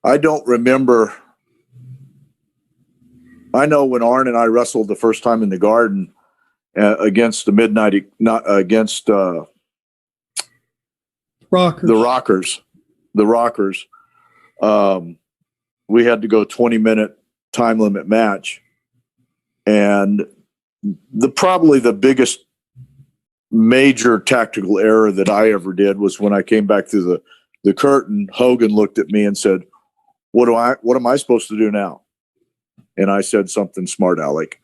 I don't remember. I know when Arn and I wrestled the first time in the Garden against the Midnight, not against Rockers. The Rockers. We had to go 20-minute time limit match, and probably the biggest major tactical error that I ever did was when I came back through the curtain. Hogan looked at me and said, What am I supposed to do now?" And I said something smart aleck,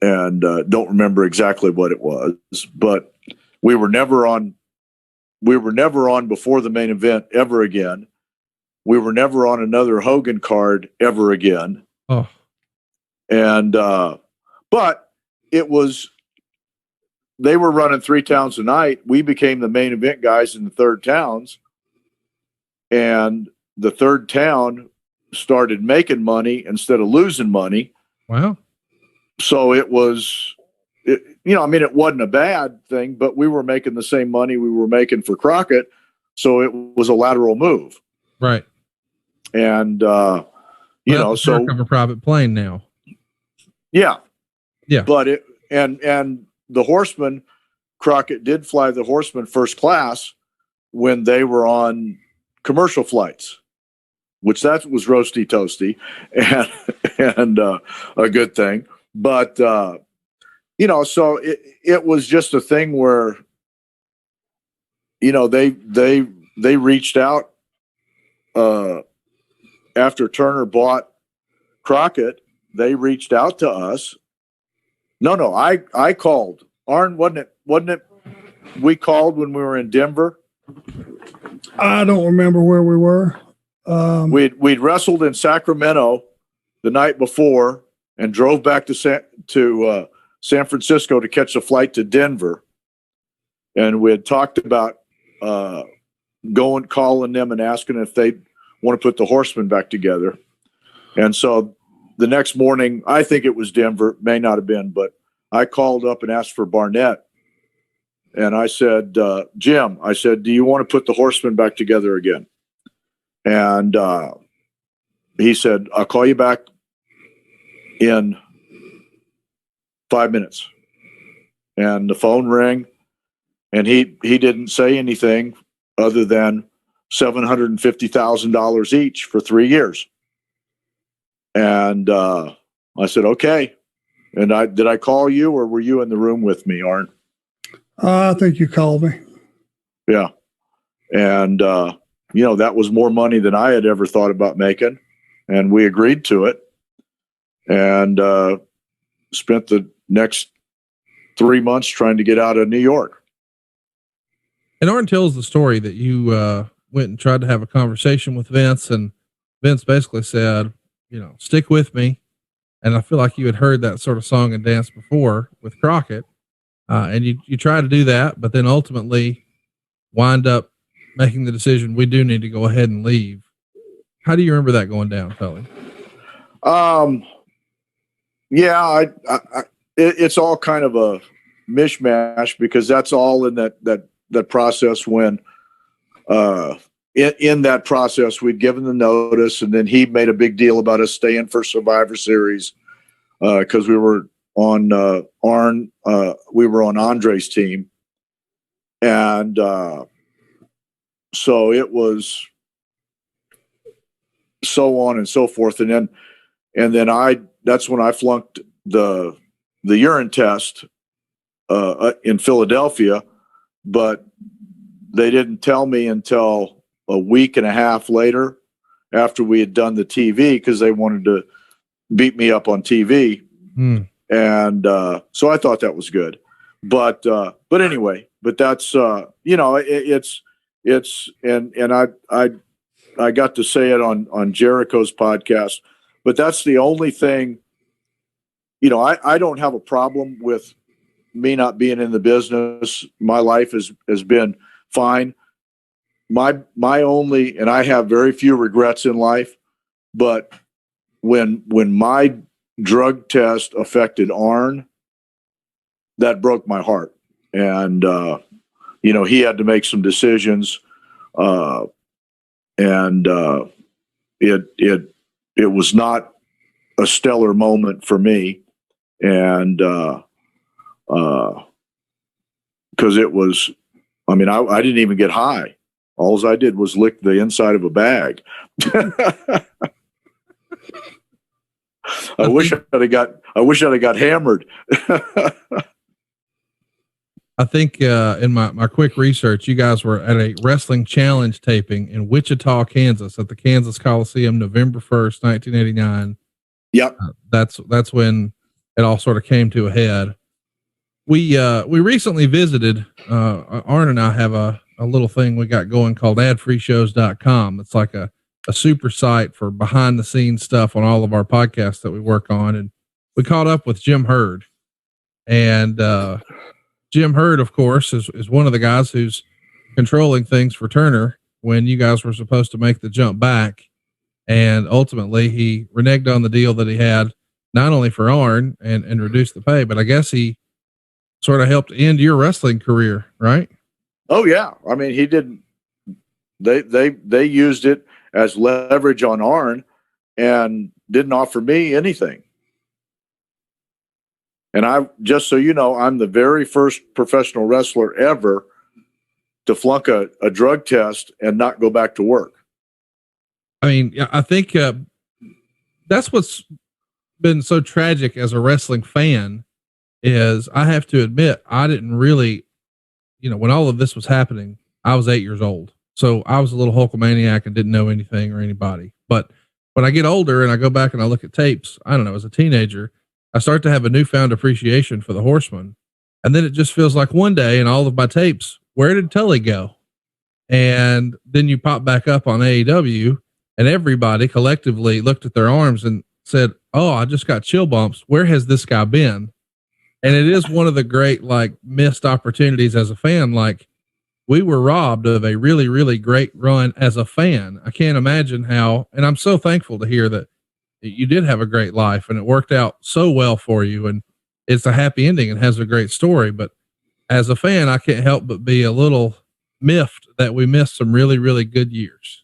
and don't remember exactly what it was, but we were never on before the main event ever again. We were never on another Hogan card ever again. Oh. And but it was, they were running 3 towns a night. We became the main event guys in the third towns, and the third town started making money instead of losing money. Wow. So it was, it wasn't a bad thing, but we were making the same money we were making for Crockett. So it was a lateral move. Right. And, so of a private plane now. Yeah. Yeah. But and the Horsemen, Crockett did fly the Horsemen first class when they were on commercial flights, which that was roasty toasty and a good thing. But, so it was just a thing where, they reached out, after Turner bought Crockett, they reached out to us. No, I called. Arn, wasn't it? We called when we were in Denver. I don't remember where we were. We'd wrestled in Sacramento the night before and drove back to San Francisco to catch a flight to Denver. And we had talked about calling them and asking if they want to put the Horsemen back together. And so the next morning, I think it was Denver, may not have been, but I called up and asked for Barnett. And I said, Jim, do you want to put the Horsemen back together again? And he said, I'll call you back in 5 minutes. And the phone rang, and he didn't say anything other than $750,000 each for 3 years. And I said, okay. And did I call you, or were you in the room with me, Arn? I think you called me. Yeah. And, that was more money than I had ever thought about making. And we agreed to it, and spent the next 3 months trying to get out of New York. And Arn tells the story that you went and tried to have a conversation with Vince, and Vince basically said, stick with me. And I feel like you had heard that sort of song and dance before with Crockett. And you try to do that, but then ultimately wind up making the decision, we do need to go ahead and leave. How do you remember that going down, Tully? Yeah, it's all kind of a mishmash, because that's all in that process when, in that process, we'd given the notice, and then he made a big deal about us staying for Survivor Series, because we were on we were on Andre's team, and so it was so on and so forth, and then that's when I flunked the urine test in Philadelphia, but they didn't tell me until a week and a half later, after we had done the TV, because they wanted to beat me up on TV. And so I thought that was good. But anyway, but that's, it's, and I got to say it on Jericho's podcast, but that's the only thing, I don't have a problem with me not being in the business. My life has been fine. My only, and I have very few regrets in life, but when my drug test affected Arn, that broke my heart. And, he had to make some decisions. And it was not a stellar moment for me. And, because it was, I mean, I didn't even get high. All I did was lick the inside of a bag. I wish I'd have got hammered. I think in my quick research, you guys were at a wrestling challenge taping in Wichita, Kansas, at the Kansas Coliseum, November 1st, 1989. Yep. That's when it all sort of came to a head. We recently visited, Arn and I have a little thing we got going called adfreeshows.com. It's like a super site for behind the scenes stuff on all of our podcasts that we work on. And we caught up with Jim Hurd, and, Jim Hurd, of course, is one of the guys who's controlling things for Turner when you guys were supposed to make the jump back. And ultimately he reneged on the deal that he had, not only for Arn and reduced the pay, but I guess he sort of helped end your wrestling career, right? Oh yeah. I mean, he didn't, they used it as leverage on Arn and didn't offer me anything. And just so you know, I'm the very first professional wrestler ever to flunk a drug test and not go back to work. I mean, I think that's what's been so tragic as a wrestling fan is I have to admit, I didn't really, when all of this was happening, I was 8 years old. So I was a little Hulkamaniac and didn't know anything or anybody. But when I get older and I go back and I look at tapes, I don't know, as a teenager, I start to have a newfound appreciation for the Horsemen. And then it just feels like one day in all of my tapes, where did Tully go? And then you pop back up on AEW and everybody collectively looked at their arms and said, oh, I just got chill bumps. Where has this guy been? And it is one of the great, missed opportunities as a fan. We were robbed of a really, really great run as a fan. I can't imagine how, and I'm so thankful to hear that you did have a great life and it worked out so well for you. And it's a happy ending and has a great story. But as a fan, I can't help but be a little miffed that we missed some really, really good years.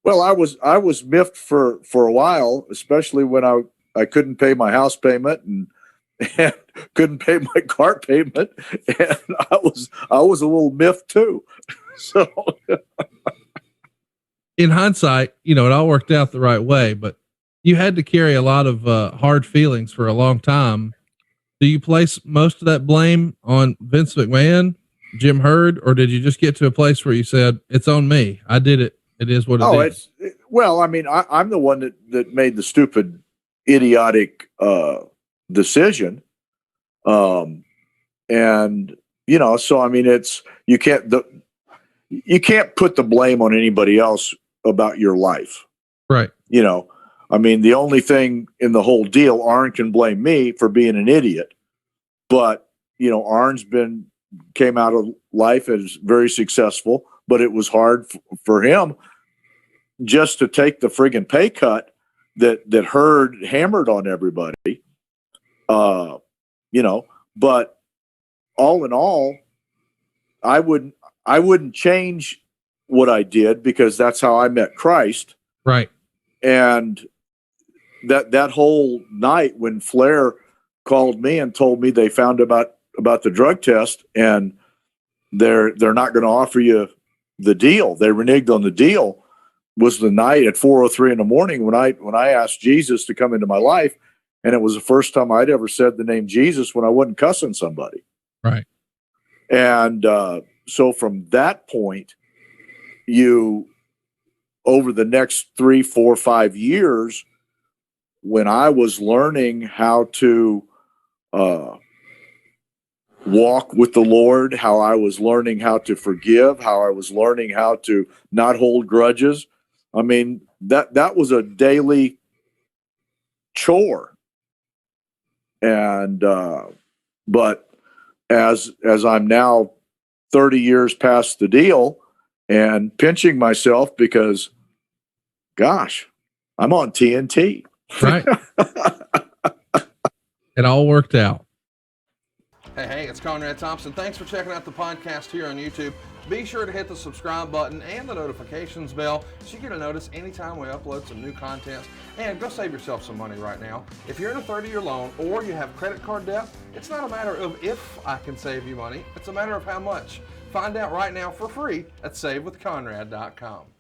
Well, I was miffed for a while, especially when I couldn't pay my house payment and couldn't pay my car payment. And I was a little miffed too. So in hindsight, it all worked out the right way, but you had to carry a lot of hard feelings for a long time. Do you place most of that blame on Vince McMahon, Jim Hurd, or did you just get to a place where you said, it's on me, I did it, it is what it is? Well, I mean, I'm the one that made the stupid, idiotic decision. So I mean, you can't put the blame on anybody else about your life. Right. I mean, the only thing in the whole deal, Arn can blame me for being an idiot, but Arn's came out of life as very successful, but it was hard for him just to take the friggin' pay cut that Hurd hammered on everybody. But all in all, I wouldn't change what I did because that's how I met Christ. Right. And that whole night when Flair called me and told me they found about the drug test and they're not going to offer you the deal, they reneged on the deal, was the night at 4:03 in the morning when I asked Jesus to come into my life. And it was the first time I'd ever said the name Jesus when I wasn't cussing somebody. Right. And so from that point, over the next 3, 4, 5 years, when I was learning how to walk with the Lord, how I was learning how to forgive, how I was learning how to not hold grudges. I mean, that was a daily chore. And, but as I'm now 30 years past the deal and pinching myself because gosh, I'm on TNT. Right. It all worked out. Hey, it's Conrad Thompson. Thanks for checking out the podcast here on YouTube. Be sure to hit the subscribe button and the notifications bell so you get a notice anytime we upload some new content. And go save yourself some money right now. If you're in a 30-year loan or you have credit card debt, it's not a matter of if I can save you money, it's a matter of how much. Find out right now for free at SaveWithConrad.com.